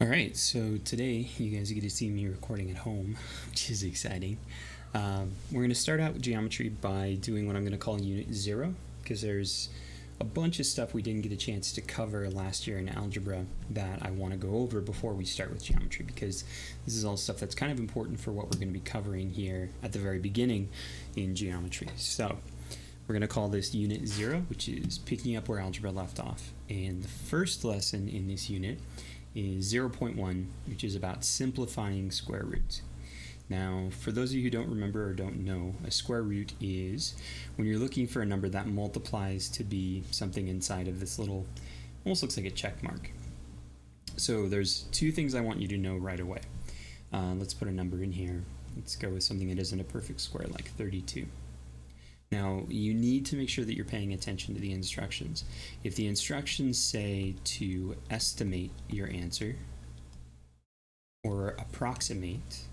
All right, so today you guys get to see me recording at home, which is exciting. We're going to start out with geometry by doing what I'm going to call Unit 0, because there's a bunch of stuff we didn't get a chance to cover last year in algebra that I want to go over before we start with geometry, because this is all stuff that's kind of important for what we're going to be covering here at the very beginning in geometry. So we're going to call this Unit 0, which is picking up where algebra left off. And the first lesson in this unit is 0.1, which is about simplifying square roots. Now, for those of you who don't remember or don't know, a square root is when you're looking for a number that multiplies to be something inside of this little, almost looks like a check mark. So there's two things I want you to know right away. Let's put a number in here. Let's go with something that isn't a perfect square, like 32. Now, you need to make sure that you're paying attention to the instructions. If the instructions say to estimate your answer or approximate,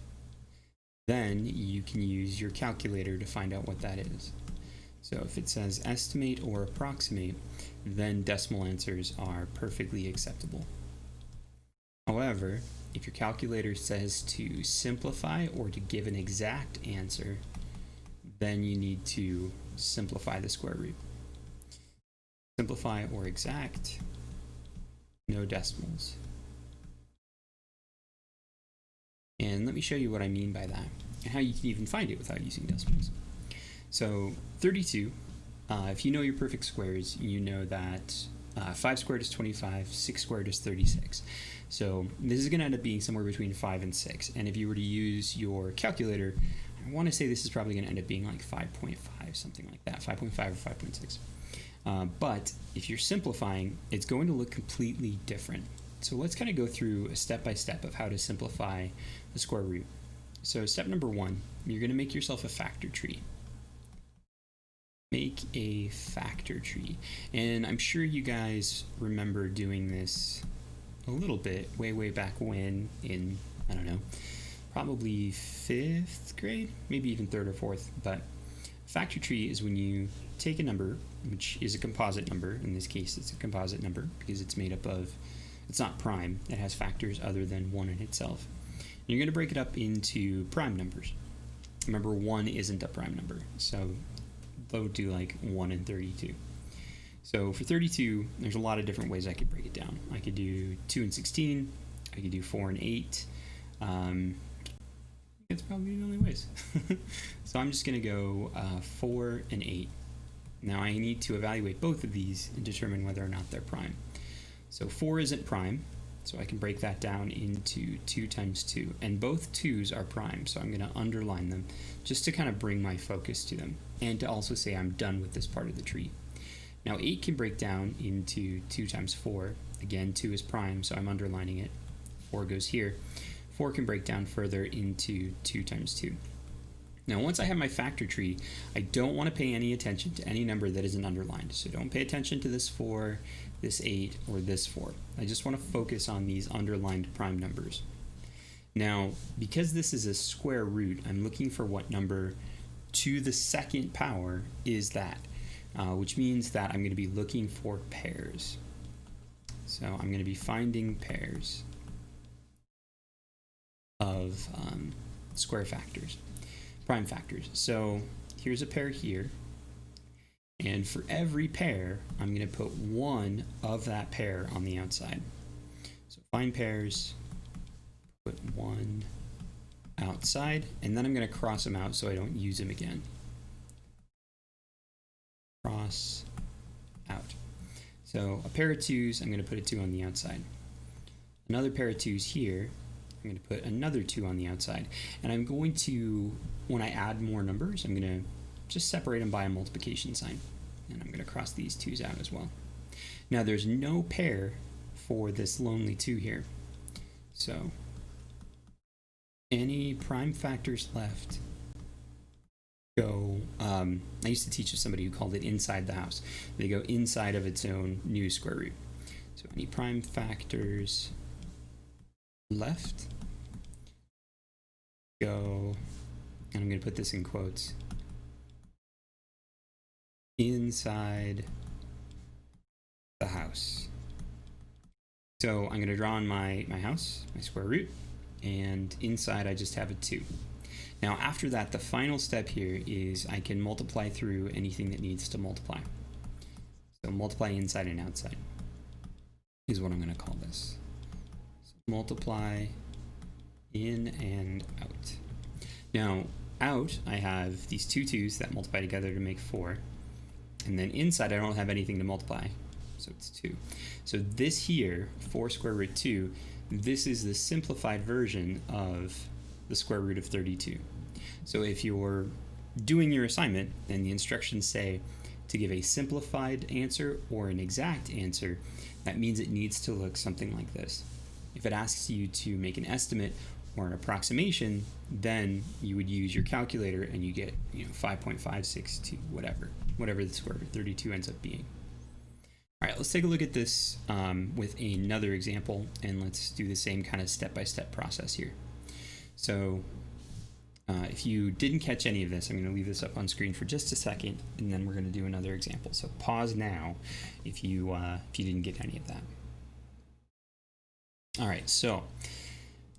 then you can use your calculator to find out what that is. So if it says estimate or approximate, then decimal answers are perfectly acceptable. However, if your calculator says to simplify or to give an exact answer, then you need to simplify the square root. Simplify or exact, no decimals. And let me show you what I mean by that, and how you can even find it without using decimals. So 32, if you know your perfect squares, you know that 5 squared is 25, 6 squared is 36. So this is going to end up being somewhere between 5 and 6. And if you were to use your calculator, I want to say this is probably going to end up being like 5.5, something like that, 5.5 or 5.6. But if you're simplifying, it's going to look completely different. So let's kind of go through a step-by-step of how to simplify the square root. So step number 1, you're going to make yourself a factor tree. Make a factor tree. And I'm sure you guys remember doing this a little bit way back when in, I don't know, probably 5th grade, maybe even 3rd or 4th. But factor tree is when you take a number, which is a composite number. In this case, it's a composite number because it's made up of, it's not prime. It has factors other than 1 in itself. And you're going to break it up into prime numbers. Remember, 1 isn't a prime number, so they'll do like 1 and 32. So for 32, there's a lot of different ways I could break it down. I could do 2 and 16. I could do 4 and 8. That's probably the only ways. So I'm just going to go 4 and 8. Now I need to evaluate both of these and determine whether or not they're prime. So 4 isn't prime, so I can break that down into 2 times 2. And both 2's are prime, so I'm going to underline them just to kind of bring my focus to them and to also say I'm done with this part of the tree. Now 8 can break down into 2 times 4. Again, 2 is prime, so I'm underlining it. 4 goes here. 4 can break down further into 2 times 2. Now, once I have my factor tree, I don't want to pay any attention to any number that isn't underlined. So don't pay attention to this 4, this 8, or this 4. I just want to focus on these underlined prime numbers. Now, because this is a square root, I'm looking for what number to the 2nd power is that, which means that I'm going to be looking for pairs. So I'm going to be finding pairs of square factors, prime factors. So here's a pair here, and for every pair, I'm going to put 1 of that pair on the outside. So find pairs, put 1 outside, and then I'm going to cross them out so I don't use them again. Cross out. So a pair of 2's, I'm going to put a 2 on the outside. Another pair of 2's here, I'm going to put another 2 on the outside. And I'm going to, when I add more numbers, I'm going to just separate them by a multiplication sign. And I'm going to cross these 2's out as well. Now there's no pair for this lonely 2 here. So any prime factors left go, I used to teach with somebody who called it inside the house. They go inside of its own new square root. So any prime factors left go, and I'm going to put this in quotes, inside the house. So I'm going to draw on my house, my square root, and inside I just have a 2. Now after that, the final step here is I can multiply through anything that needs to multiply. So multiply inside and outside is what I'm going to call this. So multiply in and out. Now out, I have these two 2's that multiply together to make 4. And then inside, I don't have anything to multiply, so it's 2. So this here, 4 square root 2, this is the simplified version of the square root of 32. So if you're doing your assignment and the instructions say to give a simplified answer or an exact answer, that means it needs to look something like this. If it asks you to make an estimate or an approximation, then you would use your calculator and you get 5.562 whatever the square root of 32 ends up being. All right, let's take a look at this with another example, and let's do the same kind of step-by-step process here. So if you didn't catch any of this, I'm going to leave this up on screen for just a second, and then we're going to do another example. So pause now if you didn't get any of that. All right, so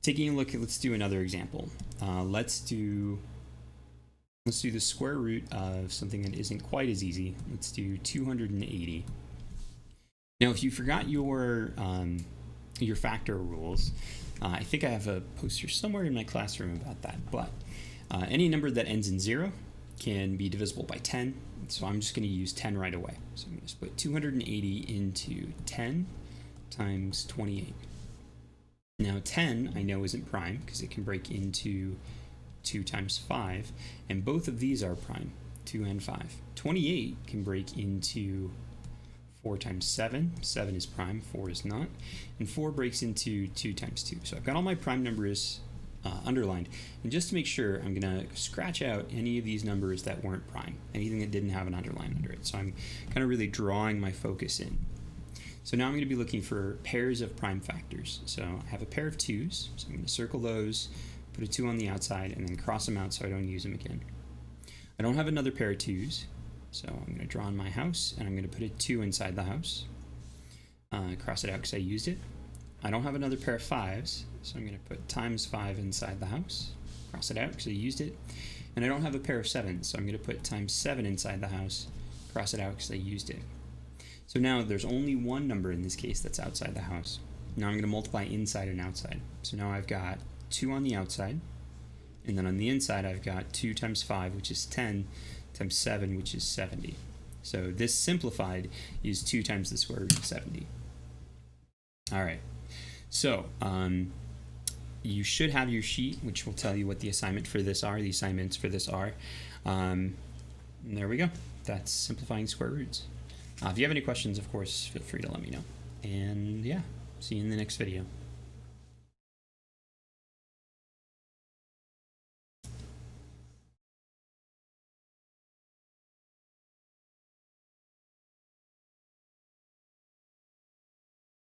taking a look at, let's do another example. Let's do the square root of something that isn't quite as easy. Let's do 280. Now, if you forgot your factor rules, I think I have a poster somewhere in my classroom about that, but any number that ends in 0 can be divisible by 10, so I'm just going to use 10 right away. So I'm going to split 280 into 10 times 28. Now 10 I know isn't prime because it can break into 2 times 5, and both of these are prime, 2 and 5. 28 can break into 4 times 7. 7 is prime, 4 is not. And 4 breaks into 2 times 2. So I've got all my prime numbers underlined. And just to make sure, I'm going to scratch out any of these numbers that weren't prime, anything that didn't have an underline under it. So I'm kind of really drawing my focus in. So now I'm going to be looking for pairs of prime factors. So I have a pair of 2's, so I'm going to circle those, put a 2 on the outside, and then cross them out so I don't use them again. I don't have another pair of 2's, so I'm going to draw on my house, and I'm going to put a 2 inside the house. Cross it out because I used it. I don't have another pair of 5's, so I'm going to put times 5 inside the house. Cross it out because I used it. And I don't have a pair of 7's, so I'm going to put times 7 inside the house. Cross it out because I used it. So now there's only one number in this case that's outside the house. Now I'm going to multiply inside and outside. So now I've got 2 on the outside, and then on the inside I've got 2 times 5, which is 10, times 7, which is 70. So this simplified is 2 times the square root of 70. All right, so you should have your sheet, which will tell you what the assignments for this are. And there we go. That's simplifying square roots. If you have any questions, of course, feel free to let me know. And yeah, see you in the next video.